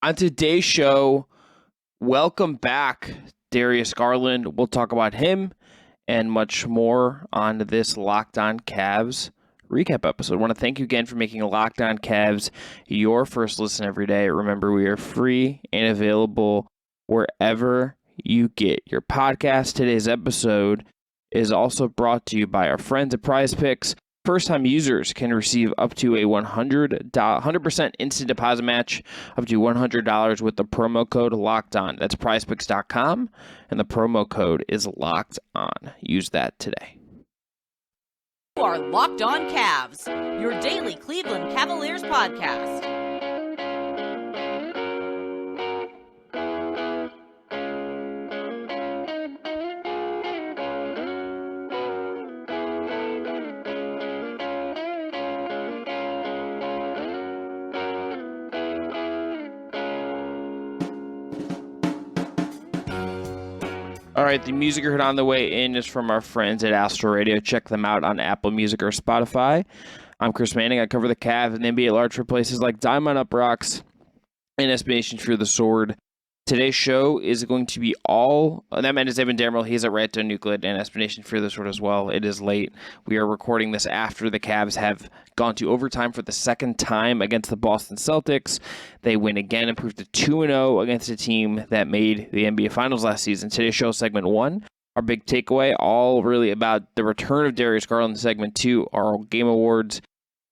On today's show, welcome back, Darius Garland. We'll talk about him and much more on this Locked On Cavs recap episode. I want to thank you again for making Locked On Cavs your first listen every day. Remember, we are free and available wherever you get your podcast. Today's episode is also brought to you by our friends at PrizePicks. First-time users can receive up to a 100% instant deposit match, up to $100 with the promo code LOCKEDON. That's PrizePicks.com, and the promo code is Locked On. Use that today. You are Locked On Cavs, your daily Cleveland Cavaliers podcast. All right, the music you heard on the way in is from our friends at Astro Radio. Check them out on Apple Music or Spotify. I'm Chris Manning. I cover the Cavs and NBA at large for places like Diamond UPROXX and SB Nation Fear the Sword. Today's show is going to be that man is Evan Dammarell. He's at Down Euclid and SB Nation Fear the Sword as well. It is late. We are recording this after the Cavs have gone to overtime for the second time against the Boston Celtics. They win again, improved to 2-0 against a team that made the NBA Finals last season. Today's show, segment 1, our big takeaway, all really about the return of Darius Garland. Segment 2, our game awards.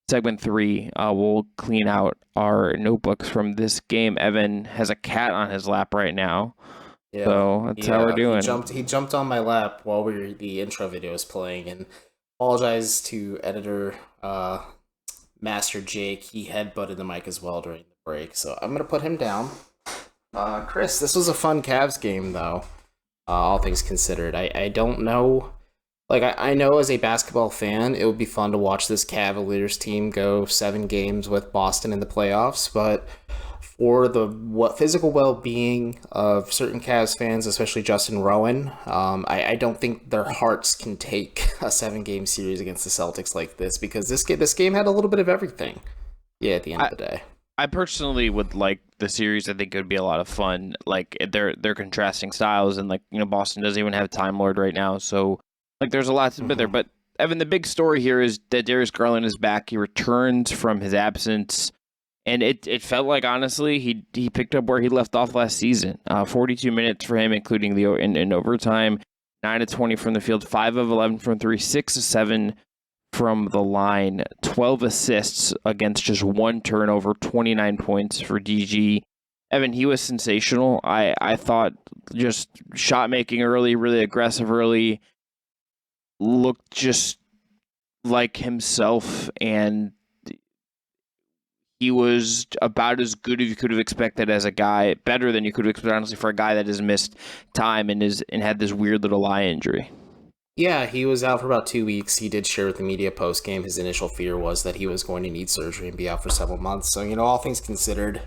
Segment 3, we'll clean out our notebooks from this game. Evan has a cat on his lap right now. Yeah, so that's how we're doing. He jumped on my lap while the intro video was playing, and apologize to editor Master Jake. He headbutted the mic as well during the break, so I'm going to put him down. Chris, this was a fun Cavs game, though, all things considered. I don't know... I know as a basketball fan, it would be fun to watch this Cavaliers team go 7 games with Boston in the playoffs, but for the physical well-being of certain Cavs fans, especially Justin Rowan, I don't think their hearts can take a 7-game series against the Celtics like this, because this game had a little bit of everything. Yeah, at the end of the day. I personally would like the series. I think it would be a lot of fun. They're contrasting styles, and Boston doesn't even have Time Lord right now, so there's a lot to be there. But Evan, the big story here is that Darius Garland is back. He returns from his absence, and it felt like, honestly, he picked up where he left off last season. 42 minutes for him, including the in overtime. 9 of 20 from the field, 5 of 11 from 3, 6 of 7 from the line, 12 assists against just 1 turnover, 29 points for DG. Evan, he was sensational. I thought just shot making early, really aggressive early. Looked just like himself, and he was about as good as you could have expected as a guy, better than you could have expected, honestly, for a guy that has missed time and had this weird little eye injury. Yeah, he was out for about 2 weeks. He did share with the media post-game. His initial fear was that he was going to need surgery and be out for several months. So, all things considered,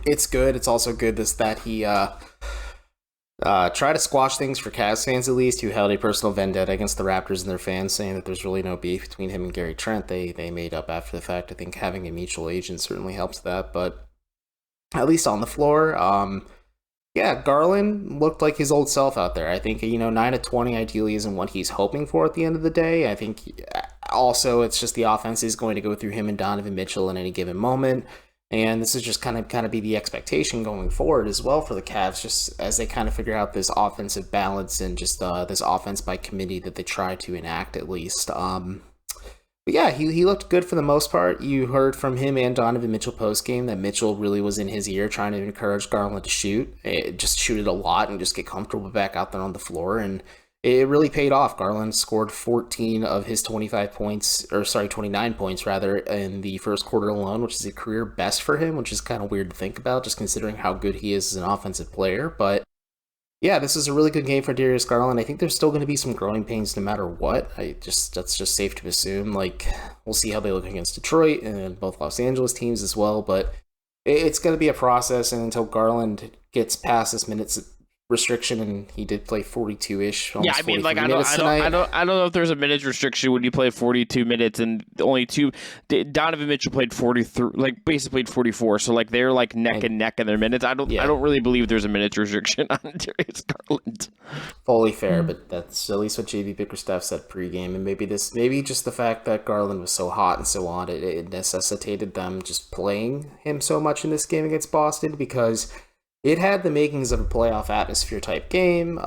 it's good. It's also good that he try to squash things for Cavs fans, at least, who held a personal vendetta against the Raptors and their fans, saying that there's really no beef between him and Gary Trent. They made up after the fact. I think having a mutual agent certainly helps that, but at least on the floor, Garland looked like his old self out there. I think, 9 of 20 ideally isn't what he's hoping for at the end of the day. I think also it's just the offense is going to go through him and Donovan Mitchell in any given moment. And this is just kind of be the expectation going forward as well for the Cavs, just as they kind of figure out this offensive balance and just this offense by committee that they try to enact at least. But yeah, he looked good for the most part. You heard from him and Donovan Mitchell post-game that Mitchell really was in his ear trying to encourage Garland to shoot. Just shoot it a lot and just get comfortable back out there on the floor. And it really paid off. Garland scored 14 of his 29 points rather, in the first quarter alone, which is a career best for him, which is kind of weird to think about, just considering how good he is as an offensive player. But yeah, this is a really good game for Darius Garland. I think there's still going to be some growing pains no matter what. That's just safe to assume. We'll see how they look against Detroit and both Los Angeles teams as well. But it's going to be a process, and until Garland gets past this restriction, and he did play 42-ish. Yeah, I mean, like I minutes don't know if there's a minutes restriction when you play 42 minutes and only two. Donovan Mitchell played 43, like basically played 44. So like they're like neck and neck in their minutes. I don't really believe there's a minutes restriction on Darius Garland. Fully fair, but that's at least what JB Bickerstaff said pregame, and maybe just the fact that Garland was so hot and so on, it necessitated them just playing him so much in this game against Boston, because it had the makings of a playoff atmosphere type game.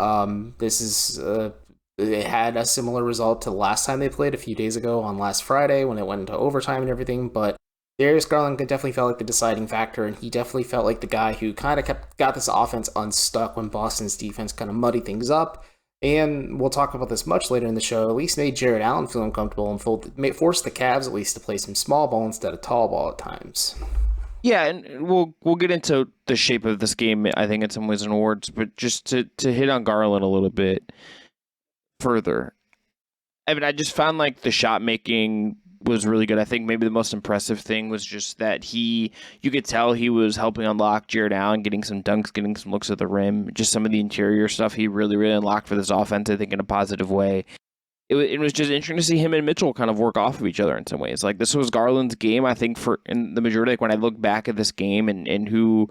It had a similar result to the last time they played a few days ago on last Friday when it went into overtime and everything. But Darius Garland definitely felt like the deciding factor, and he definitely felt like the guy who kind of got this offense unstuck when Boston's defense kind of muddied things up. And we'll talk about this much later in the show. At least made Jarrett Allen feel uncomfortable and forced the Cavs at least to play some small ball instead of tall ball at times. Yeah, and we'll get into the shape of this game, I think, in some ways and awards, but just to hit on Garland a little bit further. I mean, I just found like the shot making was really good. I think maybe the most impressive thing was just that you could tell he was helping unlock Jarrett Allen, getting some dunks, getting some looks at the rim, just some of the interior stuff he really, really unlocked for this offense, I think, in a positive way. It was just interesting to see him and Mitchell kind of work off of each other in some ways. Like, this was Garland's game, I think, in the majority. Like, when I look back at this game and who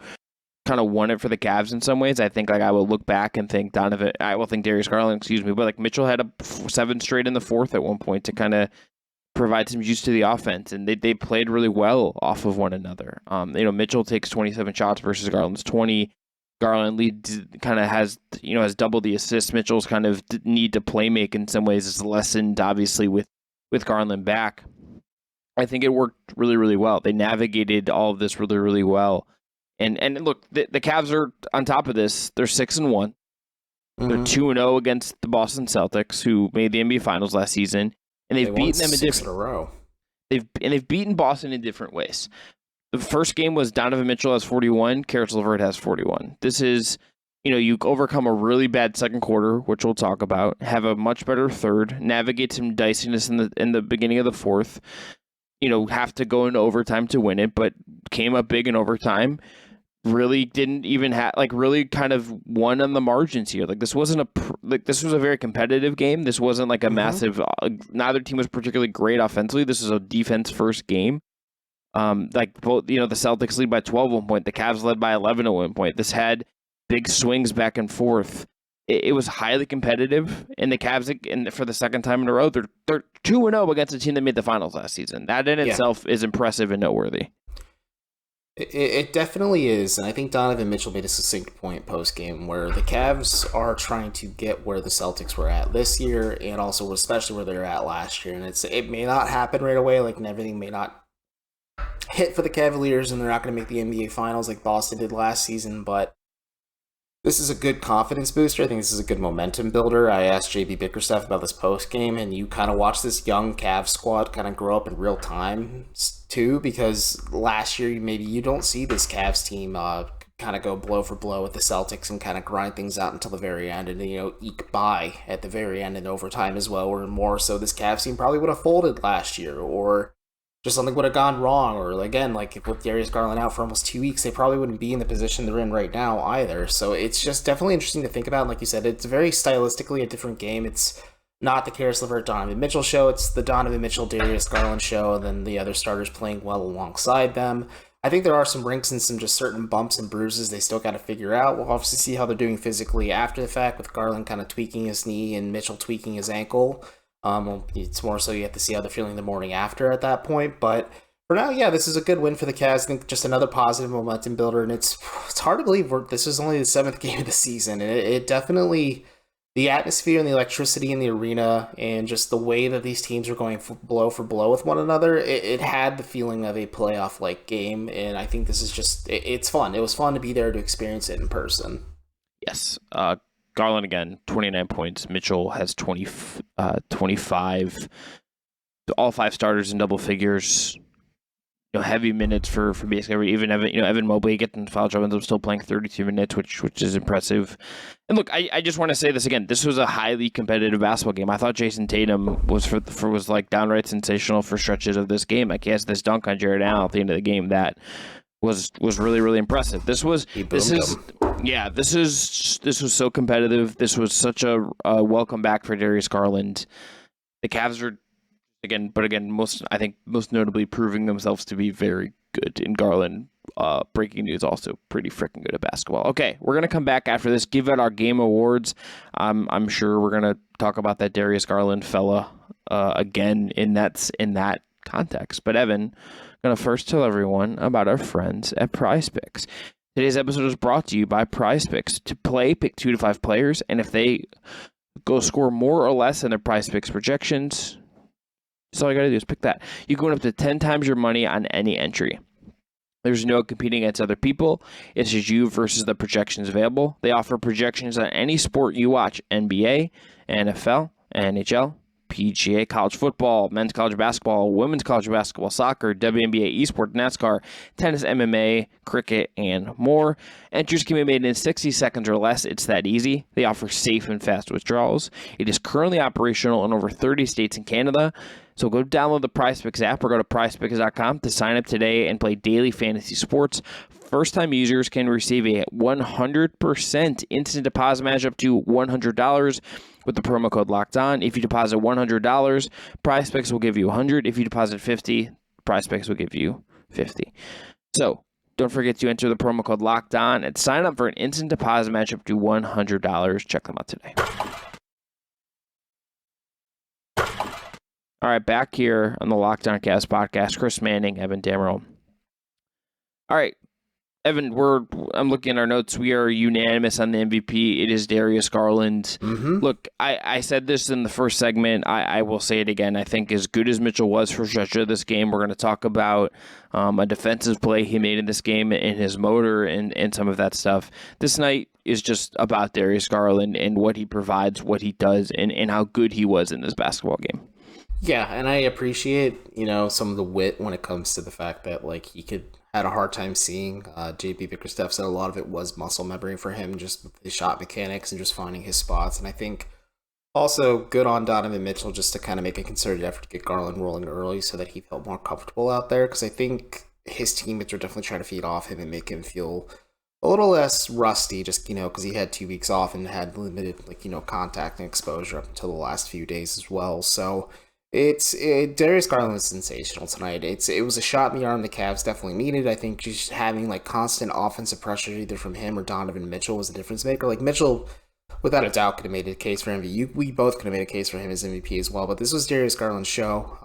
kind of won it for the Cavs in some ways, I think like I will look back and think Darius Garland, but like Mitchell had a 7 straight in the fourth at one point to kind of provide some juice to the offense, and they played really well off of one another. Mitchell takes 27 shots versus Garland's 20. Garland kind of has double the assists. Mitchell's kind of need to play make in some ways is lessened, obviously, with Garland back. I think it worked really, really well. They navigated all of this really, really well. And look, the Cavs are on top of this. They're 6-1. Mm-hmm. They're 2-0 against the Boston Celtics, who made the NBA Finals last season, and they've beaten them in a row. They've beaten Boston in different ways. The first game was Donovan Mitchell has 41, Caris LeVert has 41. This is, you overcome a really bad second quarter, which we'll talk about, have a much better third, navigate some diciness in the beginning of the fourth, have to go into overtime to win it, but came up big in overtime. Really didn't even have, really kind of won on the margins here. Like, this wasn't this was a very competitive game. This wasn't like a massive, neither team was particularly great offensively. This is a defense first game. Both, the Celtics lead by 12 at one point. The Cavs led by 11 at one point. This had big swings back and forth. It was highly competitive, and the Cavs, for the second time in a row, they're 2-0 against a team that made the finals last season. That in itself is impressive and noteworthy. It definitely is, and I think Donovan Mitchell made a succinct point post-game where the Cavs are trying to get where the Celtics were at this year, and also especially where they were at last year. And it may not happen right away, and everything may not hit for the Cavaliers, and they're not going to make the NBA Finals like Boston did last season, but this is a good confidence booster. I think this is a good momentum builder. I asked JB Bickerstaff about this post-game, and you kind of watch this young Cavs squad kind of grow up in real time, too, because last year maybe you don't see this Cavs team kind of go blow for blow with the Celtics and kind of grind things out until the very end and, eke by at the very end in overtime as well, or more so this Cavs team probably would have folded last year, or just something would have gone wrong, or again, like with Darius Garland out for almost 2 weeks, they probably wouldn't be in the position they're in right now either. So it's just definitely interesting to think about. And like you said, it's very stylistically a different game. It's not the Caris LeVert Donovan Mitchell show. It's the Donovan Mitchell Darius Garland show, and then the other starters playing well alongside them. I think there are some rinks and some just certain bumps and bruises they still got to figure out. We'll obviously see how they're doing physically after the fact, with Garland kind of tweaking his knee and Mitchell tweaking his ankle. It's more so you have to see how they're feeling the morning after at that point. But for now, this is a good win for the Cavs. I think just another positive momentum builder, and it's hard to believe this is only the 7th game of the season. And it definitely, the atmosphere and the electricity in the arena and just the way that these teams are going blow for blow with one another, it had the feeling of a playoff-like game. And I think this is just, it's fun. It was fun to be there to experience it in person. Yes. Garland again, 29 points. Mitchell has 25. All 5 starters in double figures. Heavy minutes for basically even Evan Mobley getting foul trouble, ends up still playing 32 minutes, which is impressive. And look, I just want to say this again. This was a highly competitive basketball game. I thought Jason Tatum was was like downright sensational for stretches of this game. Like, he has this dunk on Jarrett Allen at the end of the game that was really, really impressive. This was so competitive. This was such a welcome back for Darius Garland. The Cavs are most notably proving themselves to be very good. In Garland, breaking news, also pretty freaking good at basketball. Okay, we're gonna come back after this, give out our game awards. I'm sure we're gonna talk about that Darius Garland fella again in that context. But Evan, I'm gonna first tell everyone about our friends at PrizePicks. Today's episode is brought to you by PrizePicks. To play, pick 2 to 5 players, and if they go score more or less than their PrizePicks projections, that's all you got to do is pick that. You can win up to 10 times your money on any entry. There's no competing against other people. It's just you versus the projections available. They offer projections on any sport you watch: NBA, NFL, NHL, PGA, college football, men's college basketball, women's college basketball, soccer, WNBA, esports, NASCAR, tennis, MMA, cricket, and more. Entries can be made in 60 seconds or less. It's that easy. They offer safe and fast withdrawals. It is currently operational in over 30 states and Canada. So go download the PrizePicks app or go to prizepicks.com to sign up today and play daily fantasy sports. First-time users can receive a 100% instant deposit match up to $100 with the promo code Locked On. If you deposit $100, PrizePicks will give you $100. If you deposit $50, PrizePicks will give you $50. So don't forget to enter the promo code Locked On and sign up for an instant deposit match up to $100. Check them out today. All right, back here on the Locked On Cavs podcast, Chris Manning, Evan Dammarell. All right, Evan, I'm looking at our notes. We are unanimous on the MVP. It is Darius Garland. Mm-hmm. Look, I said this in the first segment. I will say it again. I think as good as Mitchell was for stretch of this game, we're going to talk about a defensive play he made in this game and his motor and some of that stuff. This night is just about Darius Garland and what he provides, what he does, and how good he was in this basketball game. Yeah, and I appreciate, some of the wit when it comes to the fact that, he had a hard time seeing. JP Bickerstaff said a lot of it was muscle memory for him, just with his shot mechanics and just finding his spots. And I think also good on Donovan Mitchell just to kind of make a concerted effort to get Garland rolling early so that he felt more comfortable out there. Because I think his teammates are definitely trying to feed off him and make him feel a little less rusty, just, because he had 2 weeks off and had limited, contact and exposure up until the last few days as well. So Darius Garland was sensational tonight. It was a shot in the arm the Cavs definitely needed. I think just having constant offensive pressure either from him or Donovan Mitchell was a difference maker. Mitchell, without a doubt, could have made a case for MVP. We both could have made a case for him as MVP as well. But this was Darius Garland's show.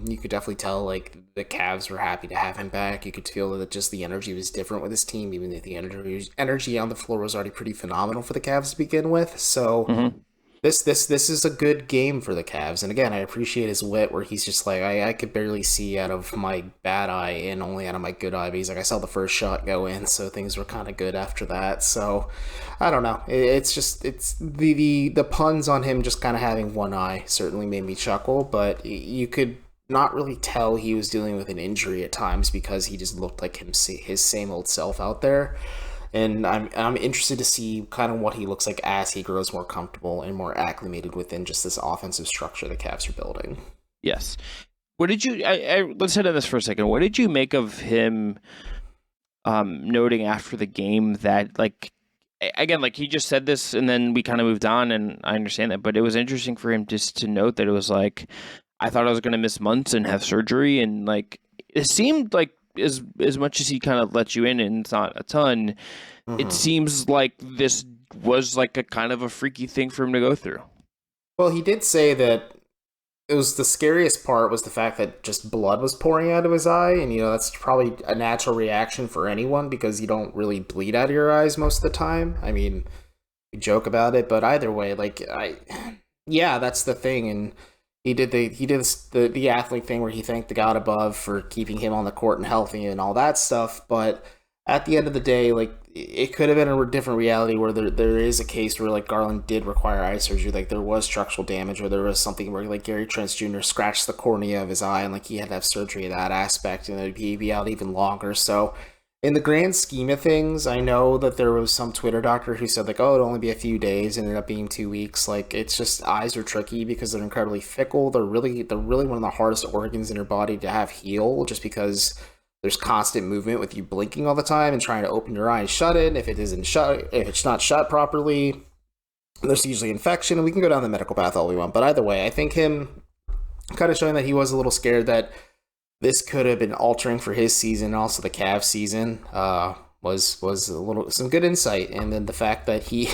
You could definitely tell the Cavs were happy to have him back. You could feel that just the energy was different with his team, even if the energy on the floor was already pretty phenomenal for the Cavs to begin with. So. Mm-hmm. This is a good game for the Cavs. And again, I appreciate his wit where he's just I could barely see out of my bad eye and only out of my good eye. But he's I saw the first shot go in, so things were kind of good after that. So I don't know. It's the puns on him just kind of having one eye certainly made me chuckle, but you could not really tell he was dealing with an injury at times because he just looked like his same old self out there. And I'm interested to see kind of what he looks like as he grows more comfortable and more acclimated within just this offensive structure the Cavs are building. Yes. What did you? Let's hit on this for a second. What did you make of him noting after the game that again, he just said this and then we kind of moved on, and I understand that, but it was interesting for him just to note that it was I thought I was going to miss months and have surgery, and it seemed like. As much as he kind of let you in, and it's not a ton, It seems like this was a kind of a freaky thing for him to go through. Well, he did say that it was the scariest part was the fact that just blood was pouring out of his eye, and that's probably a natural reaction for anyone because you don't really bleed out of your eyes most of the time. I mean, we joke about it, but either way, that's the thing, and. He did the athlete thing where he thanked the God above for keeping him on the court and healthy and all that stuff. But at the end of the day, it could have been a different reality where there is a case where Garland did require eye surgery. There was structural damage, or there was something where Gary Trent Jr. scratched the cornea of his eye and he had to have surgery in that aspect, and he'd be out even longer. So in the grand scheme of things, I know that there was some Twitter doctor who said it'd only be a few days, ended up being 2 weeks. It's just eyes are tricky because they're incredibly fickle. They're really one of the hardest organs in your body to have heal, just because There's constant movement with you blinking all the time and trying to open your eye and shut it. If it's not shut properly, there's usually infection, and we can go down the medical path all we want. But either way, I think him kind of showing that he was a little scared that this could have been altering for his season, and also the Cavs season, was some good insight. And then the fact that he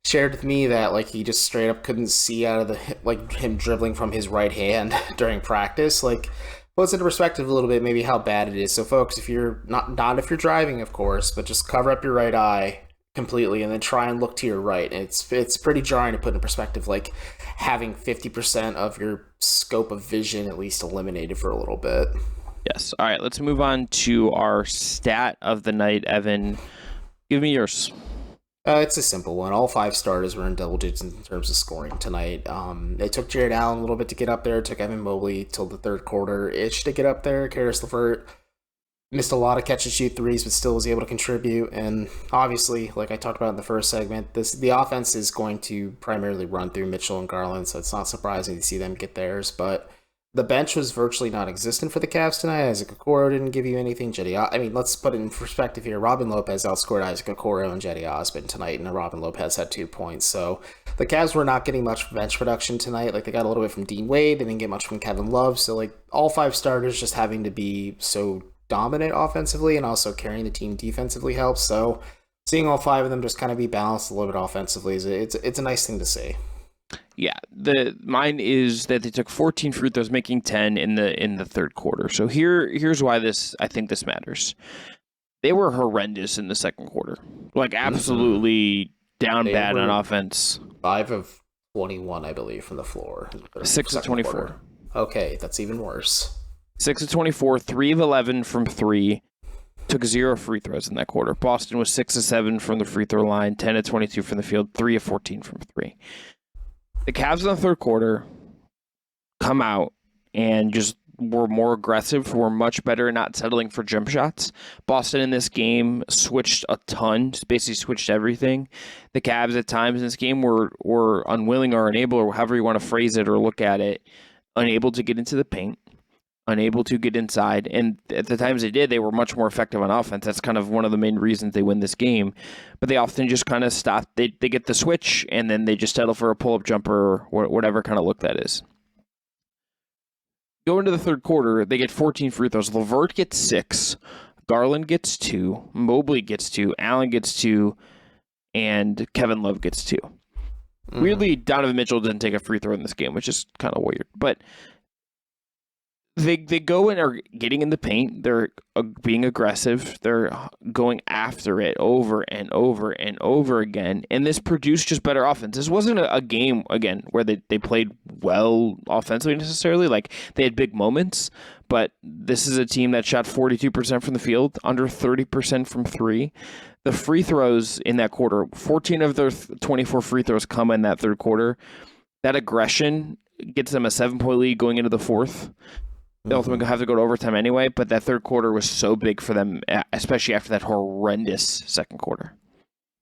shared with me that like he just straight up couldn't see out of the like him dribbling from his right hand during practice, like puts into perspective a little bit maybe how bad it is. So folks, if you're not if you're driving, of course, but just cover up your right eye completely and then try and look to your right. And it's pretty jarring to put in perspective, like having 50% of your scope of vision at least eliminated for a little bit. Yes. All right, let's move on to our stat of the night. Evan, give me yours. It's a simple one. All 5 starters were in double digits in terms of scoring tonight. It took Jared Allen a little bit to get up there. It took Evan Mobley till the third quarter-ish to get up there. Karis LeVert missed a lot of catch-and-shoot threes, but still was able to contribute. And obviously, like I talked about in the first segment, the offense is going to primarily run through Mitchell and Garland, so it's not surprising to see them get theirs. But the bench was virtually non-existent for the Cavs tonight. Isaac Okoro didn't give you anything. Let's put it in perspective here. Robin Lopez outscored Isaac Okoro and Jetty Osmond tonight, and Robin Lopez had 2 points. So the Cavs were not getting much bench production tonight. Like, they got a little bit from Dean Wade. They didn't get much from Kevin Love. So, like, all 5 starters just having to be so dominant offensively and also carrying the team defensively helps. So seeing all 5 of them just kind of be balanced a little bit offensively it's a nice thing to see. Yeah, mine is that they took 14 free throws, making 10 in the third quarter. So here's why I think this matters. They were horrendous in the second quarter, like absolutely down bad on offense. 5 of 21, I believe, from the floor. 6 of 24. Quarter. Okay, that's even worse. 6 of 24, 3 of 11 from 3. Took 0 free throws in that quarter. Boston was 6 of 7 from the free throw line, 10 of 22 from the field, 3 of 14 from 3. The Cavs in the third quarter come out and just were more aggressive, were much better at not settling for jump shots. Boston in this game switched a ton, basically switched everything. The Cavs at times in this game were unwilling or unable, or however you want to phrase it or look at it, unable to get into the paint, unable to get inside. And at the times they did, they were much more effective on offense. That's kind of one of the main reasons they win this game. But they often just kind of stop. They get the switch, and then they just settle for a pull-up jumper or whatever kind of look that is. Go into the third quarter, they get 14 free throws. LeVert gets 6. Garland gets 2. Mobley gets 2. Allen gets 2. And Kevin Love gets 2. Weirdly, Donovan Mitchell didn't take a free throw in this game, which is kind of weird. But They go and are getting in the paint. They're being aggressive. They're going after it over and over and over again. And this produced just better offense. This wasn't a game, again, where they played well offensively necessarily. Like, they had big moments. But this is a team that shot 42% from the field, under 30% from 3. The free throws in that quarter, 14 of their 24 free throws come in that third quarter. That aggression gets them a 7-point lead going into the fourth. They ultimately have to go to overtime anyway, but that third quarter was so big for them, especially after that horrendous second quarter.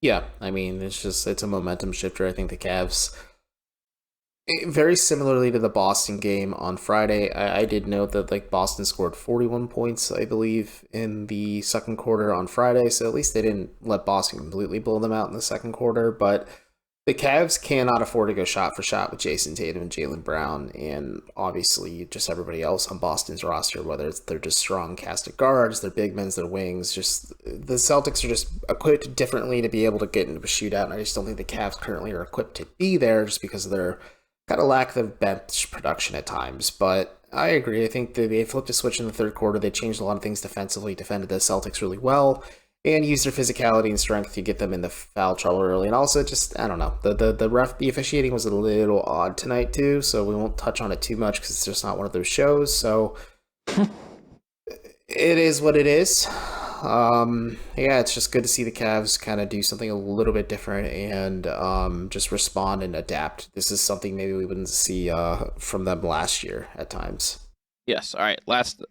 Yeah, I mean, it's a momentum shifter. I think the Cavs, very similarly to the Boston game on Friday, I did note that like Boston scored 41 points, I believe, in the second quarter on Friday, so at least they didn't let Boston completely blow them out in the second quarter, but the Cavs cannot afford to go shot for shot with Jason Tatum and Jaylen Brown, and obviously just everybody else on Boston's roster, whether they're just strong cast of guards, their big men, their wings. Just the Celtics are just equipped differently to be able to get into a shootout, and I just don't think the Cavs currently are equipped to be there just because of their kind of lack of bench production at times. But I agree. I think they flipped a switch in the third quarter. They changed a lot of things defensively, defended the Celtics really well, and use their physicality and strength to get them in the foul trouble early. And also, just, I don't know, the officiating was a little odd tonight too, so we won't touch on it too much because it's just not one of those shows. So it is what it is. Yeah, it's just good to see the Cavs kind of do something a little bit different and just respond and adapt. This is something maybe we wouldn't see from them last year at times. Yes. All right. Last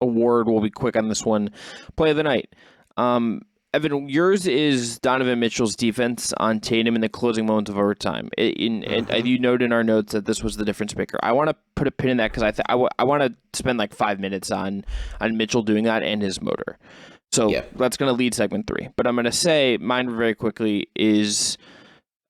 award. We'll be quick on this one. Play of the night. Evan, yours is Donovan Mitchell's defense on Tatum in the closing moments of overtime. And you note in our notes that this was the difference maker. I want to put a pin in that because I want to spend like 5 minutes on Mitchell doing that and his motor. So that's going to lead segment 3. But I'm going to say mine very quickly is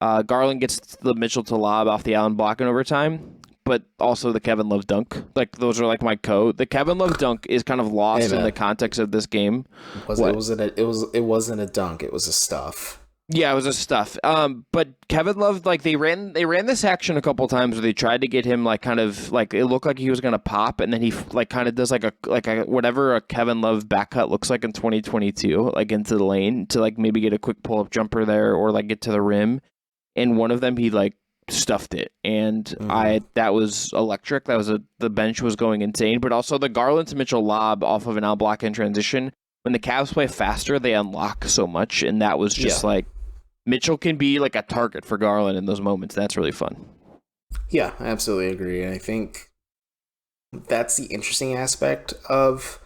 Garland gets the Mitchell to lob off the Allen block in overtime, but also the Kevin Love dunk. Like, those are like my code. The Kevin Love dunk is kind of lost in the context of this game. It wasn't a dunk. It was a stuff. Yeah, it was a stuff. But Kevin Love, like, they ran this action a couple times where they tried to get him like kind of like it looked like he was gonna pop, and then he like kind of does like a whatever a Kevin Love back cut looks like in 2022, like into the lane to like maybe get a quick pull up jumper there or like get to the rim. And one of them he like stuffed it, and that was electric. That was the bench was going insane. But also the Garland to Mitchell lob off of an out block in transition. When the Cavs play faster, they unlock so much, and that was just like Mitchell can be like a target for Garland in those moments. That's really fun. Yeah, I absolutely agree. And I think that's the interesting aspect of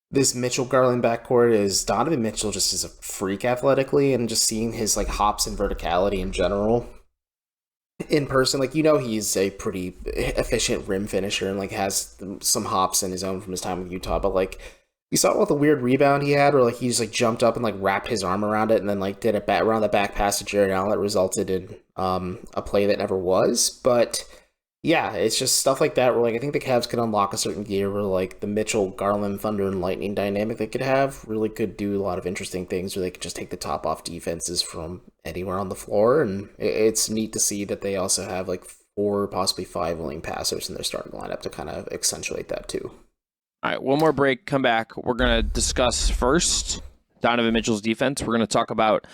this Mitchell Garland backcourt is Donovan Mitchell just is a freak athletically, and just seeing his like hops and verticality in general in person, like, he's a pretty efficient rim finisher and like has some hops in his own from his time with Utah, but like you saw with the weird rebound he had where like he just like jumped up and like wrapped his arm around it and then like did a bat around the back pass to Jared Allen that resulted in a play that never was. But yeah, it's just stuff like that where like I think the Cavs could unlock a certain gear where like the Mitchell, Garland, Thunder, and Lightning dynamic they could have really could do a lot of interesting things where they could just take the top off defenses from anywhere on the floor. And it's neat to see that they also have like 4, possibly 5 willing passers in their starting lineup to kind of accentuate that too. All right, one more break, come back. We're going to discuss first Donovan Mitchell's defense. We're going to talk about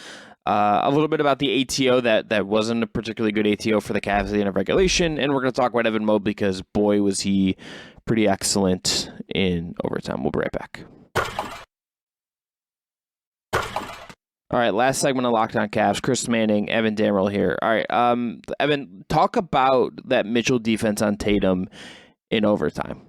a little bit about the ATO that wasn't a particularly good ATO for the Cavs at the end of regulation, and we're going to talk about Evan Mobley because, boy, was he pretty excellent in overtime. We'll be right back. All right, last segment of Locked On Cavs. Chris Manning, Evan Dammarell here. All right, Evan, talk about that Mitchell defense on Tatum in overtime.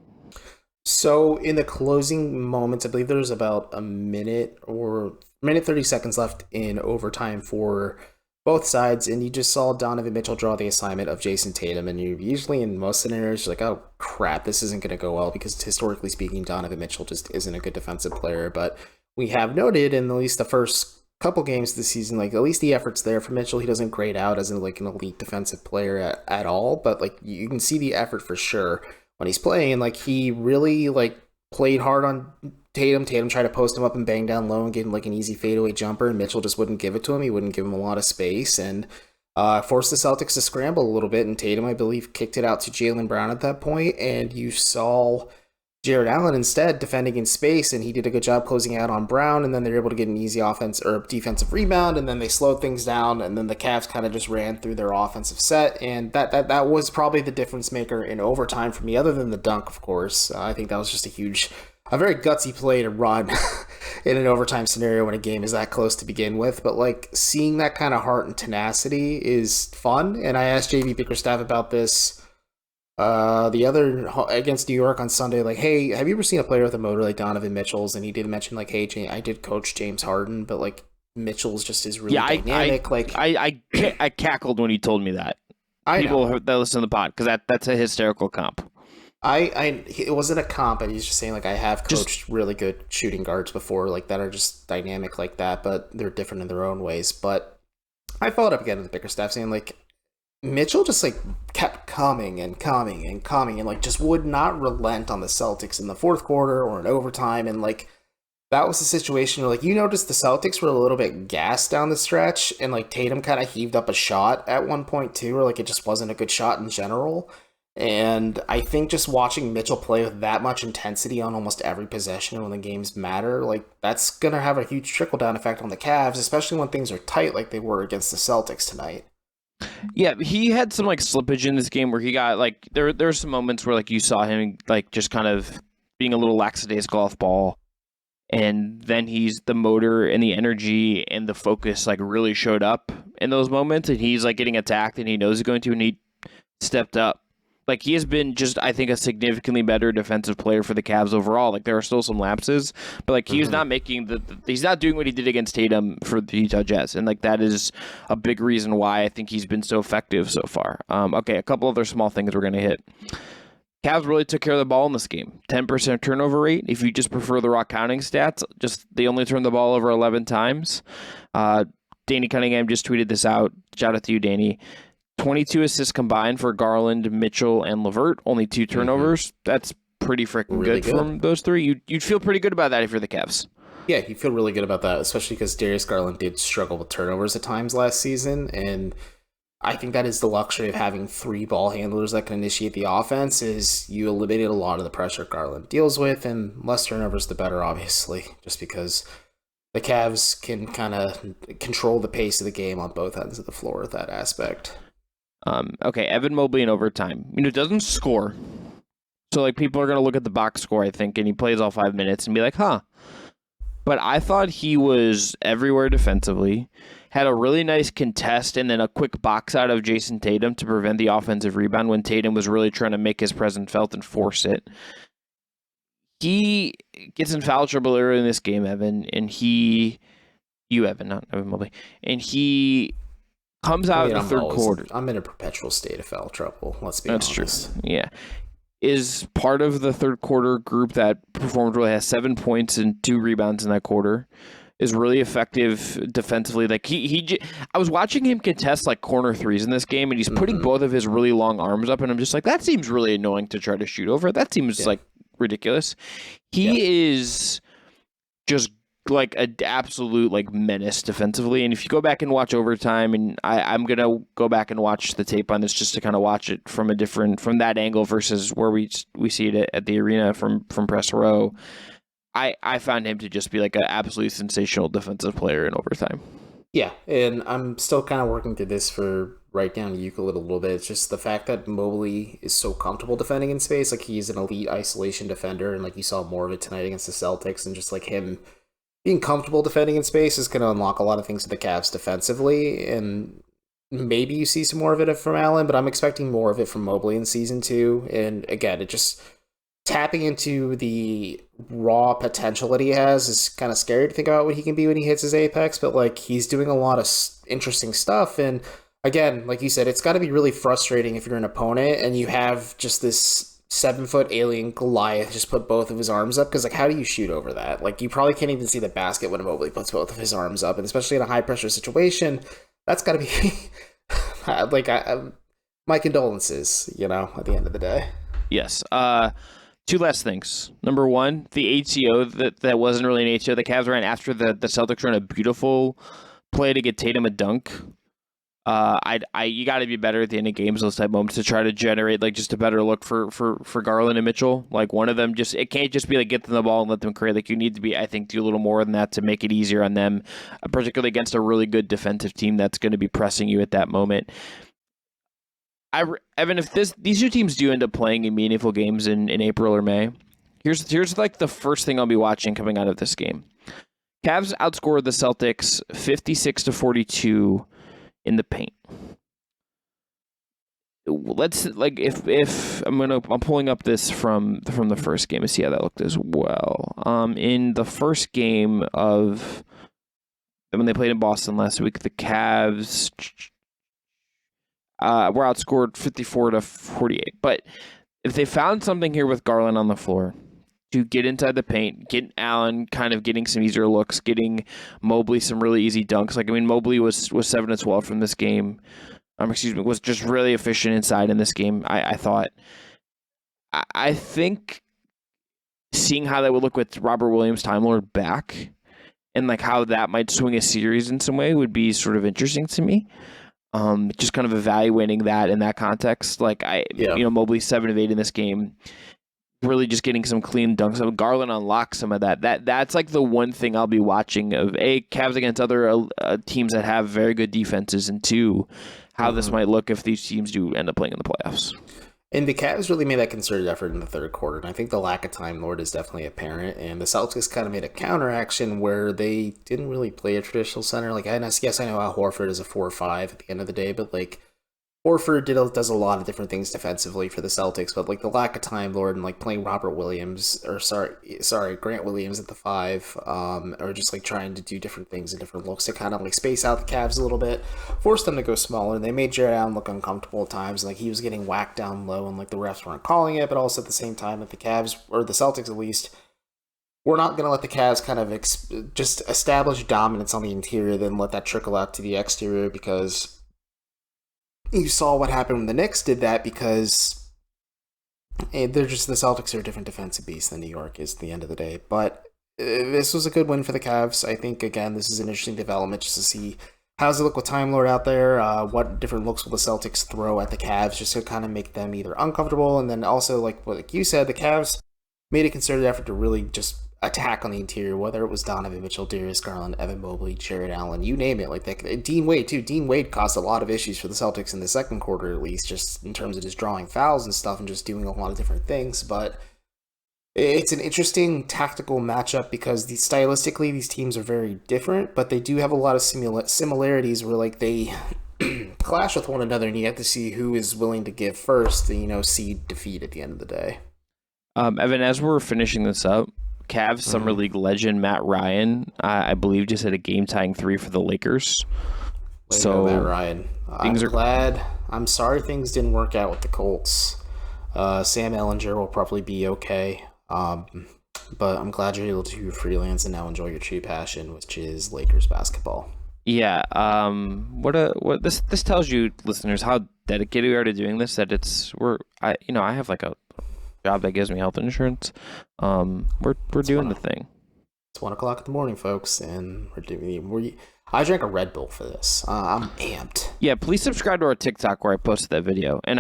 So in the closing moments, I believe there was about a minute 30 seconds left in overtime for both sides, and you just saw Donovan Mitchell draw the assignment of Jason Tatum, and you usually in most scenarios you're like, oh crap, this isn't going to go well, because historically speaking, Donovan Mitchell just isn't a good defensive player. But we have noted in at least the first couple games of the season, like at least the effort's there for Mitchell. He doesn't grade out as like an elite defensive player at all, but like you can see the effort for sure when he's playing. Like he really like played hard on Tatum. Tatum tried to post him up and bang down low and get him like an easy fadeaway jumper, and Mitchell just wouldn't give it to him. He wouldn't give him a lot of space, and forced the Celtics to scramble a little bit. And Tatum, I believe, kicked it out to Jaylen Brown at that point, and you saw Jared Allen instead defending in space, and he did a good job closing out on Brown, and then they're able to get an easy offense or defensive rebound, and then they slowed things down, and then the Cavs kind of just ran through their offensive set, and that was probably the difference maker in overtime for me, other than the dunk, of course. I think that was just a very gutsy play to run in an overtime scenario when a game is that close to begin with, but like seeing that kind of heart and tenacity is fun. And I asked JV Bickerstaff about this the other against New York on Sunday, like, hey, have you ever seen a player with a motor like Donovan Mitchell's? And he did mention like, hey, I did coach James Harden, but like Mitchell's just is really dynamic. I cackled when he told me that. People that listen to the pod, because that's a hysterical comp. It wasn't a comp, but he's just saying like I have coached really good shooting guards before, like that are just dynamic like that, but they're different in their own ways. But I followed up again with the Bickerstaff saying like Mitchell just like kept coming and like just would not relent on the Celtics in the fourth quarter or in overtime, and like that was the situation where like you noticed the Celtics were a little bit gassed down the stretch, and like Tatum kind of heaved up a shot at one point too, or like it just wasn't a good shot in general. And I think just watching Mitchell play with that much intensity on almost every possession when the games matter, like that's going to have a huge trickle-down effect on the Cavs, especially when things are tight like they were against the Celtics tonight. Yeah, he had some like slippage in this game where he got like there's some moments where like you saw him like just kind of being a little lackadaisical off ball, and then he's the motor and the energy and the focus like really showed up in those moments, and he's like getting attacked and he knows he's going to, and he stepped up. Like, he has been just, I think, a significantly better defensive player for the Cavs overall. Like, there are still some lapses, but like he's not making he's not doing what he did against Tatum for the Utah Jazz, and like that is a big reason why I think he's been so effective so far. Okay, a couple other small things we're gonna hit. Cavs really took care of the ball in this game. 10% turnover rate. If you just prefer the raw counting stats, just they only turned the ball over 11 times. Danny Cunningham just tweeted this out. Shout out to you, Danny. 22 assists combined for Garland, Mitchell, and LeVert. Only 2 turnovers. That's pretty freaking Really good from those 3. You'd feel pretty good about that if you're the Cavs. Yeah, you feel really good about that, especially because Darius Garland did struggle with turnovers at times last season, and I think that is the luxury of having 3 ball handlers that can initiate the offense. Is you eliminate a lot of the pressure Garland deals with, and less turnovers the better, obviously, just because the Cavs can kind of control the pace of the game on both ends of the floor with that aspect. Okay, Evan Mobley in overtime. Doesn't score. So, like, people are going to look at the box score, I think, and he plays all 5 minutes and be like, huh. But I thought he was everywhere defensively, had a really nice contest, and then a quick box out of Jason Tatum to prevent the offensive rebound when Tatum was really trying to make his presence felt and force it. He gets in foul trouble earlier in this game, Evan, and Evan, not Evan Mobley, and he comes out in the third quarter. I'm in a perpetual state of foul trouble, let's be honest. That's true. Yeah. Is part of the third quarter group that performed really, has 7 points and 2 rebounds in that quarter. Is really effective defensively. Like I was watching him contest like corner threes in this game, and he's putting both of his really long arms up, and I'm just like, that seems really annoying to try to shoot over. That seems like ridiculous. He is just like an absolute like menace defensively, and if you go back and watch overtime, and I'm gonna go back and watch the tape on this just to kind of watch it from that angle versus where we see it at the arena from press row. I found him to just be like an absolutely sensational defensive player in overtime. Yeah, and I'm still kind of working through this for Down Euclid a little bit. It's just the fact that Mobley is so comfortable defending in space. Like, he's an elite isolation defender, and like you saw more of it tonight against the Celtics, and just like him being comfortable defending in space is going to unlock a lot of things for the Cavs defensively, and maybe you see some more of it from Allen, but I'm expecting more of it from Mobley in Season 2, and again, it just tapping into the raw potential that he has is kind of scary to think about what he can be when he hits his apex, but like he's doing a lot of interesting stuff, and again, like you said, it's got to be really frustrating if you're an opponent and you have just this 7-foot alien Goliath just put both of his arms up, because like how do you shoot over that? Like you probably can't even see the basket when Mobley puts both of his arms up, and especially in a high pressure situation, that's got to be like my condolences, at the end of the day. Yes. 2 last things. Number 1, the ATO that wasn't really an ATO. The Cavs ran after the Celtics ran a beautiful play to get Tatum a dunk. You got to be better at the end of games, those type moments, to try to generate like just a better look for Garland and Mitchell. Like one of them it can't just be like get them the ball and let them create. Like you need to be, I think, do a little more than that to make it easier on them, particularly against a really good defensive team that's going to be pressing you at that moment. Evan, if these 2 teams do end up playing in meaningful games in April or May, here's like the first thing I'll be watching coming out of this game. Cavs outscored the Celtics 56-42 in the paint. Let's like if I'm pulling up this from the first game to see how that looked as well. In the first game of when they played in Boston last week, the Cavs were outscored 54-48. But if they found something here with Garland on the floor to get inside the paint, get Allen kind of getting some easier looks, getting Mobley some really easy dunks. Like, I mean, Mobley was 7-12 from this game. Was just really efficient inside in this game, I thought. I think seeing how that would look with Robert Williams, Time Lord back, and like how that might swing a series in some way would be sort of interesting to me. Just kind of evaluating that in that context. Like Mobley 7 of 8 in this game, really just getting some clean dunks. So Garland unlocks some of that. That's like the one thing I'll be watching of Cavs against other teams that have very good defenses, and 2, how this might look if these teams do end up playing in the playoffs. And the Cavs really made that concerted effort in the third quarter, and I think the lack of Time Lord is definitely apparent, and the Celtics kind of made a counteraction where they didn't really play a traditional center. Like, yes, I know Al Horford is a 4 or 5 at the end of the day, but like Horford does a lot of different things defensively for the Celtics, but like the lack of Time Lord and like playing Grant Williams at the 5, or just like trying to do different things and different looks to kind of like space out the Cavs a little bit, forced them to go smaller. And they made Jared Allen look uncomfortable at times, like he was getting whacked down low, and like the refs weren't calling it, but also at the same time, like the Cavs, or the Celtics at least, we're not going to let the Cavs kind of just establish dominance on the interior, then let that trickle out to the exterior, because you saw what happened when the Knicks did that, because the Celtics are a different defensive beast than New York is at the end of the day. But this was a good win for the Cavs. I think, again, this is an interesting development just to see how does it look with Time Lord out there, what different looks will the Celtics throw at the Cavs just to kind of make them either uncomfortable, and then also, like you said, the Cavs made a concerted effort to really just attack on the interior, whether it was Donovan Mitchell, Darius Garland, Evan Mobley, Jared Allen, you name it. Like Dean Wade too. Dean Wade caused a lot of issues for the Celtics in the second quarter, at least, just in terms of just drawing fouls and stuff and just doing a lot of different things. But it's an interesting tactical matchup because stylistically these teams are very different, but they do have a lot of similarities where like they clash with one another, and you have to see who is willing to give first, seed defeat at the end of the day. Evan, as we're finishing this up, Cavs Summer League legend Matt Ryan, I believe, just hit a game-tying 3 for the Lakers. So Matt Ryan, I'm sorry things didn't work out with the Colts. Sam Ellinger will probably be okay, but I'm glad you're able to freelance and now enjoy your true passion, which is Lakers basketball. Yeah. What this tells you, listeners, how dedicated we are to doing this. That I have like a job that gives me health insurance. We're doing the thing. It's 1 o'clock in the morning, folks, and I drank a Red Bull for this. I'm amped. Yeah, please subscribe to our TikTok where I posted that video. And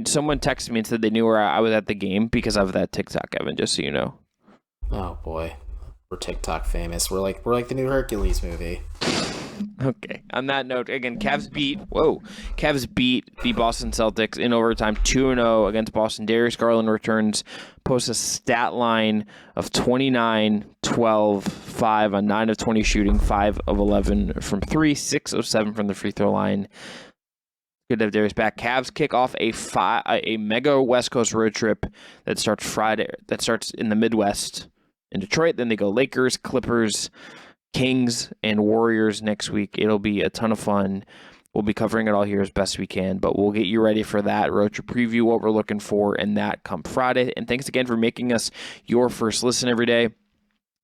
someone texted me and said they knew where I was at the game because of that TikTok, Evan, just so you know. Oh boy, we're TikTok famous. We're like the new Hercules movie. Okay. On that note, again, Cavs beat the Boston Celtics in overtime 2-0 against Boston. Darius Garland returns, posts a stat line of 29, 12, 5 on 9 of 20 shooting, 5 of 11 from 3, 6 of 7 from the free throw line. Good to have Darius back. Cavs kick off a mega West Coast road trip that starts Friday. That starts in the Midwest in Detroit. Then they go Lakers, Clippers, Kings, and Warriors next week. It'll be a ton of fun. We'll be covering it all here as best we can, but we'll get you ready for that road trip preview, what we're looking for, and that come Friday. And thanks again for making us your first listen every day.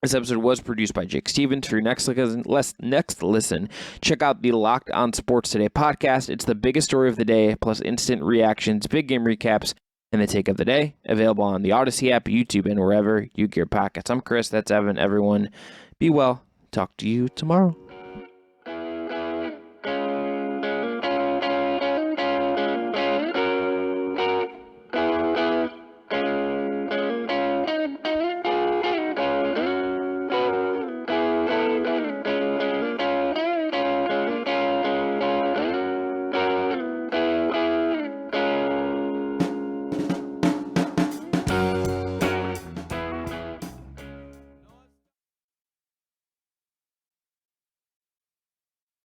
This episode was produced by Jake Stevens. For your next listen, check out the Locked On Sports Today podcast. It's the biggest story of the day, plus instant reactions, big game recaps, and the take of the day. Available on the Odyssey app, YouTube, and wherever you get your podcasts. I'm Chris. That's Evan. Everyone, be well. Talk to you tomorrow.